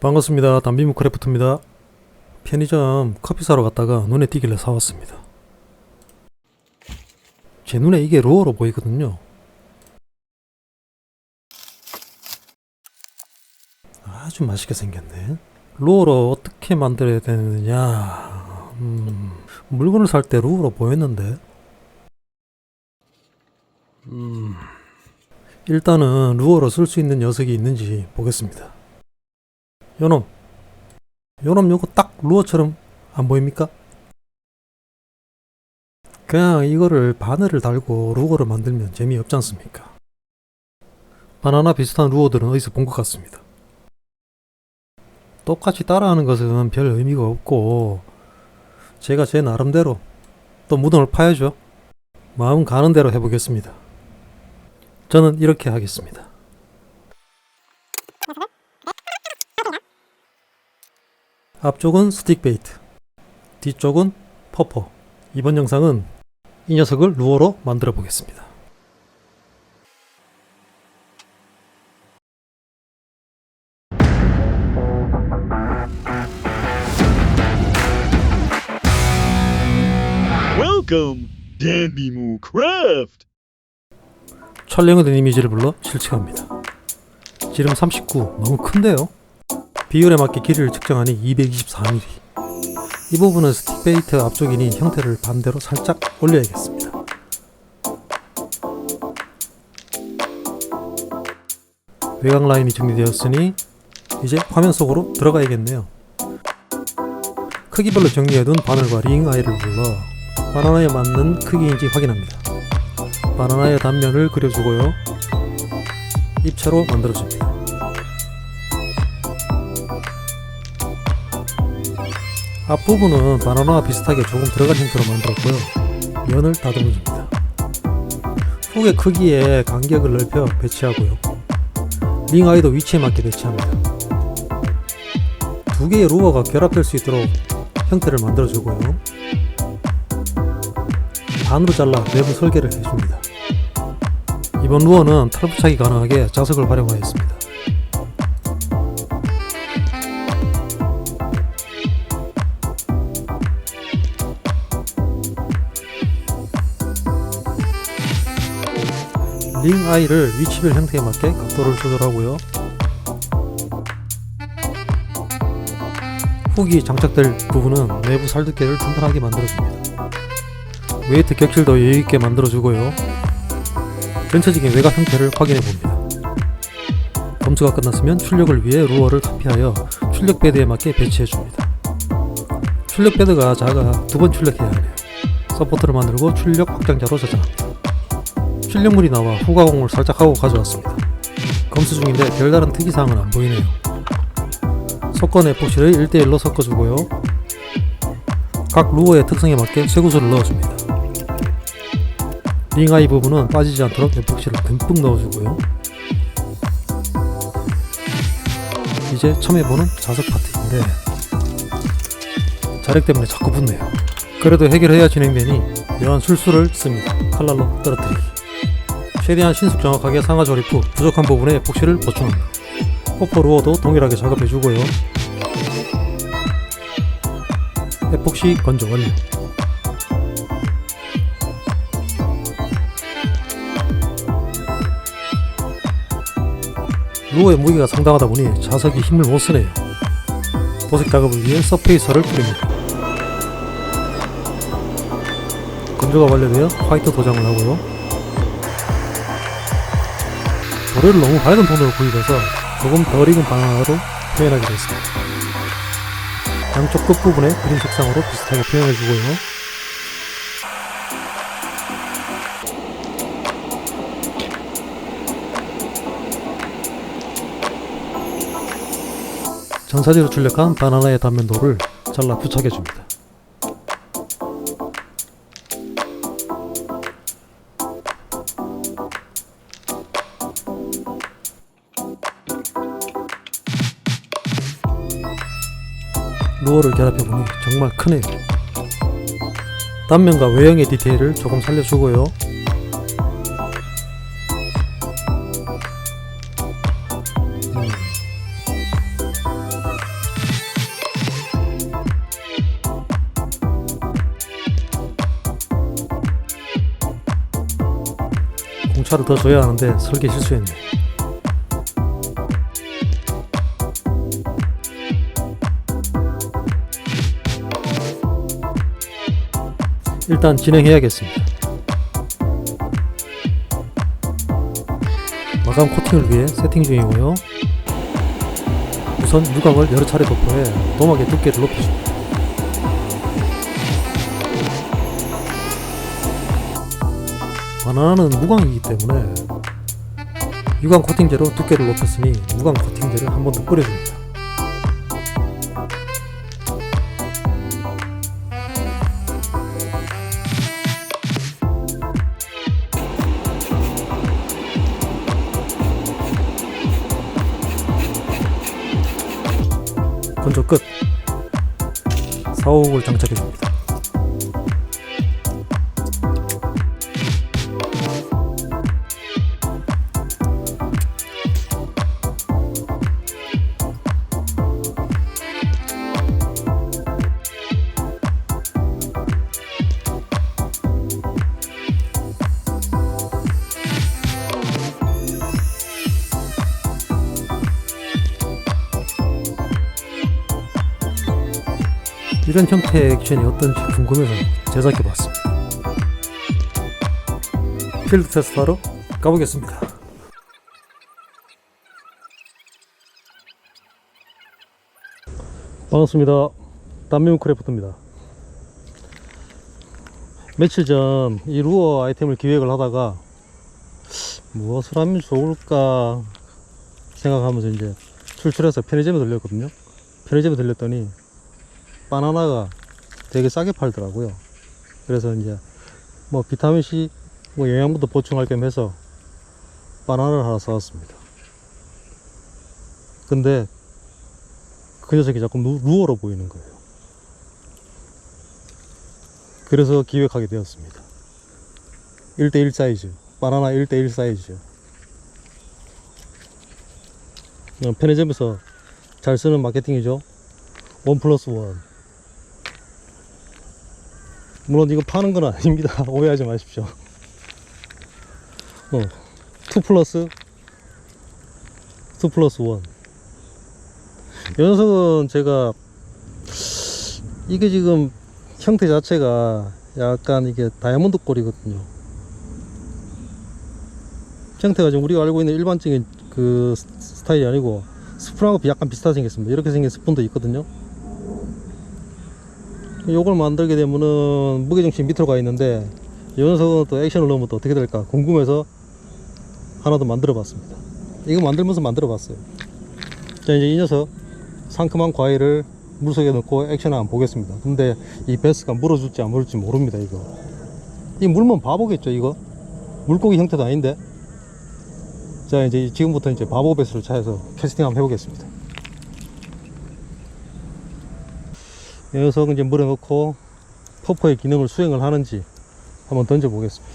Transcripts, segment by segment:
반갑습니다. 담비무 크래프트입니다. 편의점 커피 사러 갔다가 눈에 띄길래 사왔습니다. 제 눈에 이게 루어로 보이거든요. 아주 맛있게 생겼네. 루어로 어떻게 만들어야 되느냐. 물건을 살 때 루어로 보였는데. 일단은 루어로 쓸 수 있는 녀석이 있는지 보겠습니다. 요놈 요거 딱 루어처럼 안 보입니까? 그냥 이거를 바늘을 달고 루어를 만들면 재미없지 않습니까? 바나나 비슷한 루어들은 어디서 본 것 같습니다. 똑같이 따라하는 것은 별 의미가 없고 제가 제 나름대로 또 무덤을 파야죠. 마음 가는 대로 해보겠습니다. 저는 이렇게 하겠습니다. 앞쪽은 스틱 베이트, 뒤쪽은 퍼퍼. 이번 영상은 이 녀석을 루어로 만들어 보겠습니다. Welcome, Danbimu Craft. 촬영에 된 이미지를 불러 실측합니다. 지름 39, 너무 큰데요? 비율에 맞게 길이를 측정하니 224mm. 이 부분은 스틱 베이트 앞쪽이니 형태를 반대로 살짝 올려야겠습니다. 외곽 라인이 정리되었으니 이제 화면 속으로 들어가야겠네요. 크기별로 정리해둔 바늘과 링 아이를 불러 바나나에 맞는 크기인지 확인합니다. 바나나의 단면을 그려주고요. 입체로 만들어줍니다. 앞부분은 바나나와 비슷하게 조금 들어간 형태로 만들었고요. 면을 다듬어줍니다. 훅의 크기에 간격을 넓혀 배치하고요. 링 아이도 위치에 맞게 배치합니다. 두 개의 루어가 결합될 수 있도록 형태를 만들어주고요. 반으로 잘라 내부 설계를 해줍니다. 이번 루어는 탈부착이 가능하게 자석을 활용하였습니다. 링 아이를 위치별 형태에 맞게 각도를 조절하고요. 훅이 장착될 부분은 내부 살두께를 튼튼하게 만들어줍니다. 웨이트 격실도 여유있게 만들어주고요. 전체적인 외곽 형태를 확인해봅니다. 검수가 끝났으면 출력을 위해 루어를 카피하여 출력 베드에 맞게 배치해줍니다. 출력 베드가 작아 두 번 출력해야 하네요. 서포트를 만들고 출력 확장자로 저장합니다. 출력물이 나와 후가공을 살짝 하고 가져왔습니다. 검수 중인데 별다른 특이사항은 안 보이네요. 섞은 에폭시를 1대1로 섞어주고요. 각 루어의 특성에 맞게 쇠구슬을 넣어줍니다. 링아이 부분은 빠지지 않도록 에폭시를 듬뿍 넣어주고요. 이제 처음 해보는 자석 파트인데 자력 때문에 자꾸 붙네요. 그래도 해결해야 진행되니 묘한 술수를 씁니다. 칼날로 떨어뜨리기. 최대한 신속 정확하게 상하 조립 후 부족한 부분에 에폭시를 보충합니다. 퍼퍼 루어도 동일하게 작업해주고요. 에폭시 건조 완료. 루어의 무게가 상당하다 보니 자석이 힘을 못 쓰네요. 도색 작업을 위해 서페이서를 뿌립니다. 건조가 완료되어 화이트 도장을 하고요. 도료를 너무 밝은 톤으로 구입해서 조금 덜 익은 바나나로 표현하기로 했습니다. 양쪽 끝부분에 그린 색상으로 비슷하게 표현해주고요. 전사지로 출력한 바나나의 단면도를 잘라 부착해줍니다. 루어를 결합해보니 정말 크네요. 단면과 외형의 디테일을 조금 살려주고요. 차를 더 줘야 하는데 설계 실수했네. 일단 진행해야겠습니다. 마감 코팅을 위해 세팅 중이고요. 우선 유광을 여러 차례 도포해 도막의 두께를 높여줍니다. 바나나는 무광이기 때문에 유광 코팅제로 두께를 높였으니 무광 코팅제를 한 번 더 뿌려줍니다. 건조 끝. 사호흡을 장착해줍니다. 이런 형태의 액션이 어떤지 궁금해서 제작해봤습니다. 필드 테스트하러 가보겠습니다. 반갑습니다. 담미무크래프트입니다. 며칠 전 이 루어 아이템을 기획을 하다가 무엇을 하면 좋을까 생각하면서 이제 출출해서 편의점에 들렸거든요. 편의점에 들렸더니 바나나가 되게 싸게 팔더라고요. 그래서 이제 뭐 비타민C 뭐 영양분도 보충할 겸 해서 바나나를 하나 사왔습니다. 근데 그 녀석이 자꾸 루어로 보이는 거예요. 그래서 기획하게 되었습니다. 1:1 사이즈, 바나나 1:1 사이즈. 편의점에서 잘 쓰는 마케팅이죠. 1+1. 물론 이거 파는 건 아닙니다. 오해하지 마십시오. 2+1. 이 녀석은 제가 이게 지금 형태 자체가 약간 이게 다이아몬드 꼴이거든요. 형태가 지금 우리가 알고 있는 일반적인 그 스타일이 아니고 스푼하고 약간 비슷하게 생겼습니다. 이렇게 생긴 스푼도 있거든요. 요걸 만들게 되면은 무게중심 밑으로 가 있는데 이 녀석은 또 액션을 넣으면 또 어떻게 될까 궁금해서 하나 더 만들어 봤습니다. 이거 만들면서 만들어 봤어요. 자, 이제 이 녀석 상큼한 과일을 물속에 넣고 액션을 한번 보겠습니다. 근데 이 베스가 물어줄지 안 물을지 모릅니다. 이 물면 바보겠죠. 이거 물고기 형태도 아닌데. 자, 이제 지금부터 이제 바보 베스를 찾아서 캐스팅 한번 해보겠습니다. 이 녀석은 이제 물에 넣고 퍼퍼의 기능을 수행을 하는지 한번 던져 보겠습니다.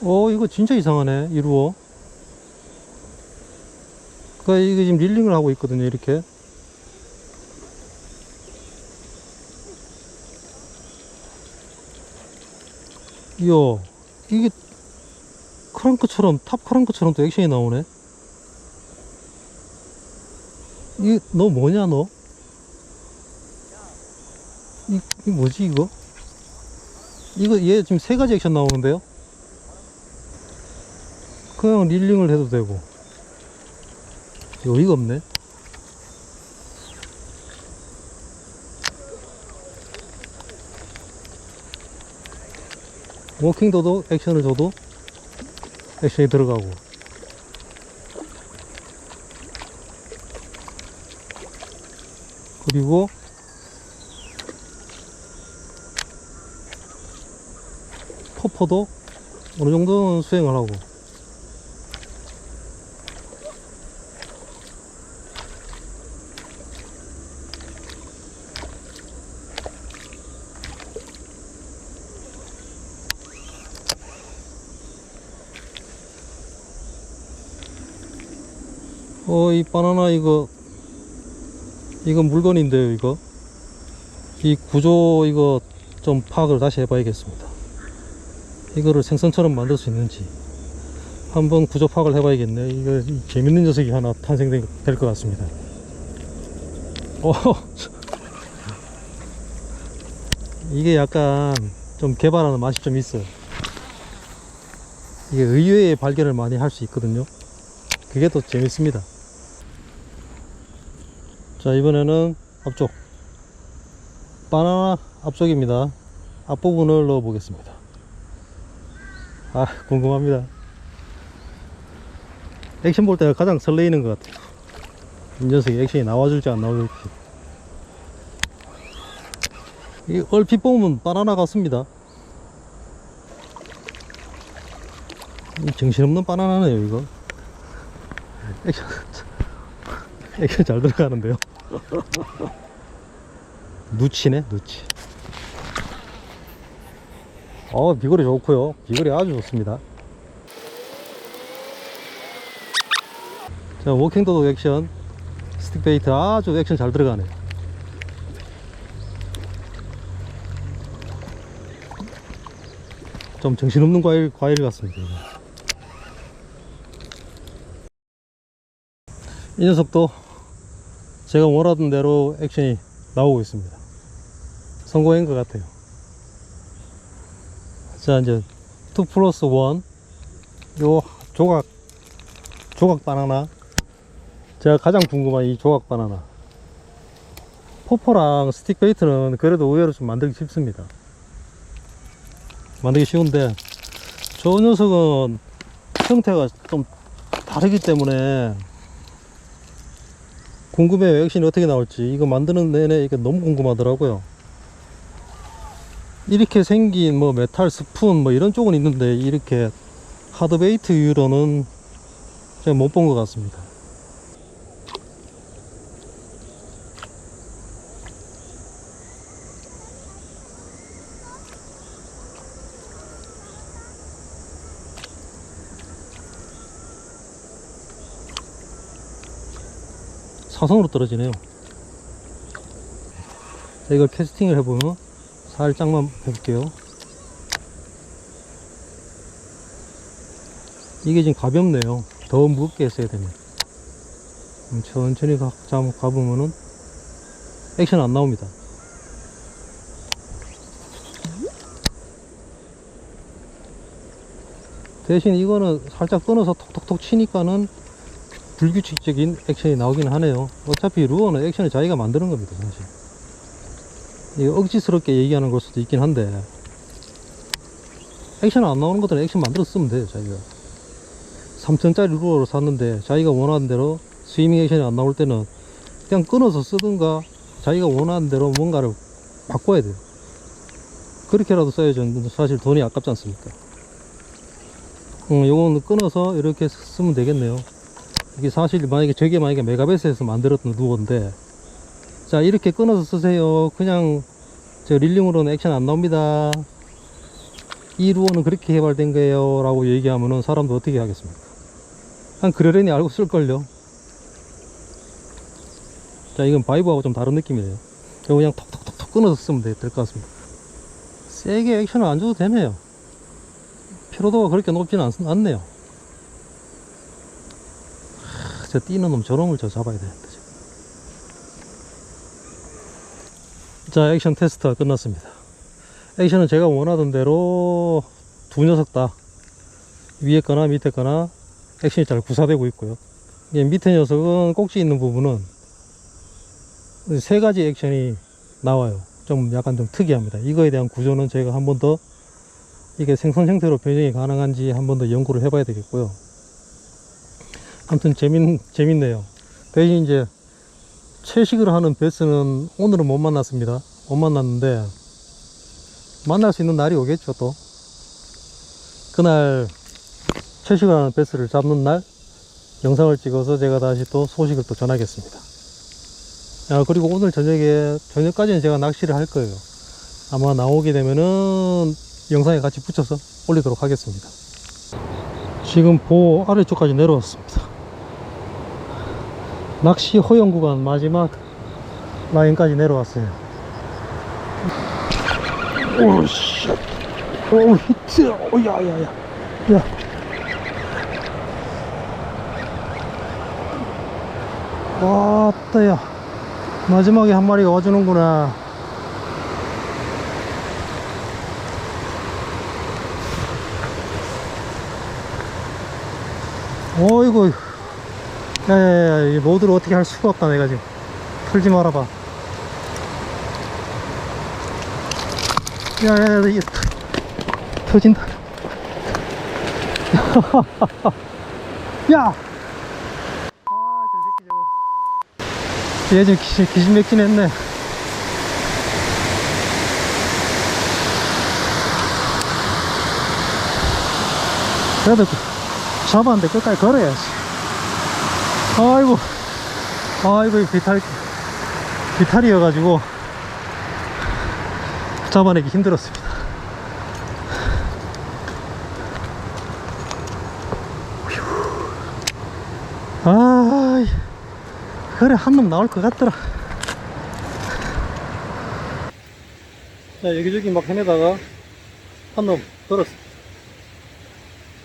이거 진짜 이상하네. 이 루어. 그러니까 이게 지금 릴링을 하고 있거든요. 이렇게. 이야, 이게 크랑크처럼, 탑 크랑크처럼 또 액션이 나오네. 이게 너 뭐냐 너? 이게 뭐지 이거? 얘 지금 세 가지 액션 나오는데요? 그냥 릴링을 해도 되고. 어이가 없네. 워킹도도 액션을 줘도 액션이 들어가고. 그리고 퍼퍼도 어느 정도는 수행을 하고. 이 바나나 이거 물건인데요. 이 구조 이거 좀 파악을 다시 해봐야겠습니다. 이거를 생선처럼 만들 수 있는지 한번 구조 파악을 해봐야겠네. 이거 재밌는 녀석이 하나 탄생될 것 같습니다. 이게 약간 좀 개발하는 맛이 좀 있어요. 이게 의외의 발견을 많이 할 수 있거든요. 그게 더 재밌습니다. 자, 이번에는 앞쪽 바나나 앞쪽입니다. 앞부분을 넣어 보겠습니다. 아, 궁금합니다. 액션 볼 때가 가장 설레이는 것 같아요. 이 녀석이 액션이 나와줄지 안 나와줄지. 이 얼핏 보면 바나나 같습니다. 이 정신없는 바나나네요, 이거. 액션 잘 들어가는데요. 누치네, 누치. 비거리 좋고요. 비거리 아주 좋습니다. 자, 워킹 도둑 액션 스틱 베이트 아주 액션 잘 들어가네. 좀 정신없는 과일 같습니다. 이 녀석도 제가 원하던 대로 액션이 나오고 있습니다. 성공한 것 같아요. 자, 이제 2+1 요 조각 바나나. 제가 가장 궁금한 이 조각 바나나. 포퍼랑 스틱 베이트는 그래도 의외로 좀 만들기 쉽습니다. 만들기 쉬운데 저 녀석은 형태가 좀 다르기 때문에 궁금해요. 액션이 어떻게 나올지. 이거 만드는 내내 이게 너무 궁금하더라고요. 이렇게 생긴 뭐 메탈 스푼 뭐 이런 쪽은 있는데 이렇게 하드베이트 유로는 제가 못 본 것 같습니다. 사선으로 떨어지네요. 자, 이걸 캐스팅을 해보면 살짝만 해볼게요. 이게 지금 가볍네요. 더 무겁게 했어야 되네. 천천히 가보면은 액션 안 나옵니다. 대신 이거는 살짝 끊어서 톡톡톡 치니까는 불규칙적인 액션이 나오긴 하네요. 어차피 루어는 액션을 자기가 만드는 겁니다, 사실. 이게 억지스럽게 얘기하는 걸 수도 있긴 한데, 액션 안 나오는 것들은 액션 만들어서 쓰면 돼요, 자기가. 3,000짜리 루어를 샀는데 자기가 원하는 대로 스위밍 액션이 안 나올 때는 그냥 끊어서 쓰든가 자기가 원하는 대로 뭔가를 바꿔야 돼요. 그렇게라도 써야죠. 사실 돈이 아깝지 않습니까? 요거는 끊어서 이렇게 쓰면 되겠네요. 이게 사실 저게 만약에 메가베스에서 만들었던 루어인데, 자, 이렇게 끊어서 쓰세요. 그냥 저 릴링으로는 액션 안 나옵니다. 이 루어는 그렇게 개발된 거예요 라고 얘기하면은 사람도 어떻게 하겠습니까? 한 그러려니 알고 쓸걸요. 자, 이건 바이브하고 좀 다른 느낌이에요. 이거 그냥 톡톡톡톡 끊어서 쓰면 될 것 같습니다. 세게 액션을 안 줘도 되네요. 피로도가 그렇게 높지는 않네요. 저 뛰는 놈 저놈을 저 잡아야 되는데. 자, 액션 테스트가 끝났습니다. 액션은 제가 원하던 대로 두 녀석 다 위에 거나 밑에 거나 액션이 잘 구사되고 있고요. 이게 밑에 녀석은 꼭지 있는 부분은 세 가지 액션이 나와요. 좀 약간 좀 특이합니다. 이거에 대한 구조는 제가 한 번 더 이게 생선 형태로 변형이 가능한지 한 번 더 연구를 해봐야 되겠고요. 아무튼 재밌네요. 대신 이제 채식을 하는 베스는 오늘은 못 만났습니다. 못 만났는데 만날 수 있는 날이 오겠죠. 또 그날 채식을 하는 베스를 잡는 날 영상을 찍어서 제가 다시 또 소식을 또 전하겠습니다. 그리고 오늘 저녁까지는 제가 낚시를 할 거예요. 아마 나오게 되면은 영상에 같이 붙여서 올리도록 하겠습니다. 지금 보호 아래쪽까지 내려왔습니다. 낚시 허용 구간 마지막 라인까지 내려왔어요. 오씨. 오, 히트. 오, 야, 야, 야. 야. 왔다, 야. 마지막에 한 마리가 와주는구나. 어이구. 야, 야, 야, 이 모드를 어떻게 할 수가 없다, 내가 지금. 풀지 말아봐. 야, 야, 야, 이게 터진다. 야! 아, 저 새끼 저거. 얘 지금 기진맥진 했네. 그래도 잡았는데 끝까지 걸어야지. 아이고, 아이고, 이 비탈이어가지고 잡아내기 힘들었습니다. 아, 그래, 한 놈 나올 것 같더라. 자, 여기저기 막 헤매다가 한 놈 들었어.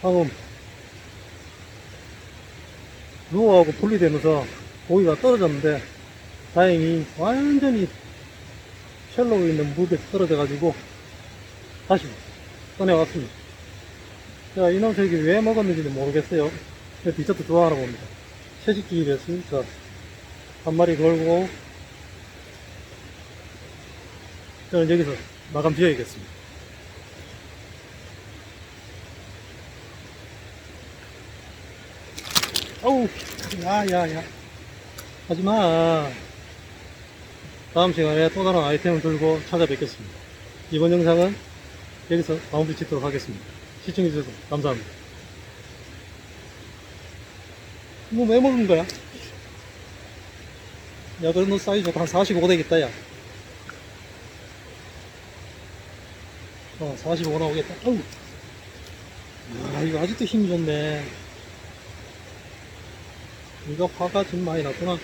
방금 루어하고 분리되면서 고기가 떨어졌는데 다행히 완전히 셜로에 있는 물에 떨어져 가지고 다시 꺼내왔습니다. 자, 이놈 저기 왜 먹었는지는 모르겠어요. 디저트 좋아하나 봅니다. 채식주의였으니까 한 마리 걸고 저는 여기서 마감 지어야겠습니다. 어우, 야. 하지마. 다음 시간에 또 다른 아이템을 들고 찾아뵙겠습니다. 이번 영상은 여기서 마무리 짓도록 하겠습니다. 시청해주셔서 감사합니다. 이거 왜 먹은 거야? 야, 그래도 사이즈 한 45 되겠다, 야. 45 나오겠다. 어우. 야, 이거 아직도 힘이 좋네. 이거 화가 좀 많이 났구나.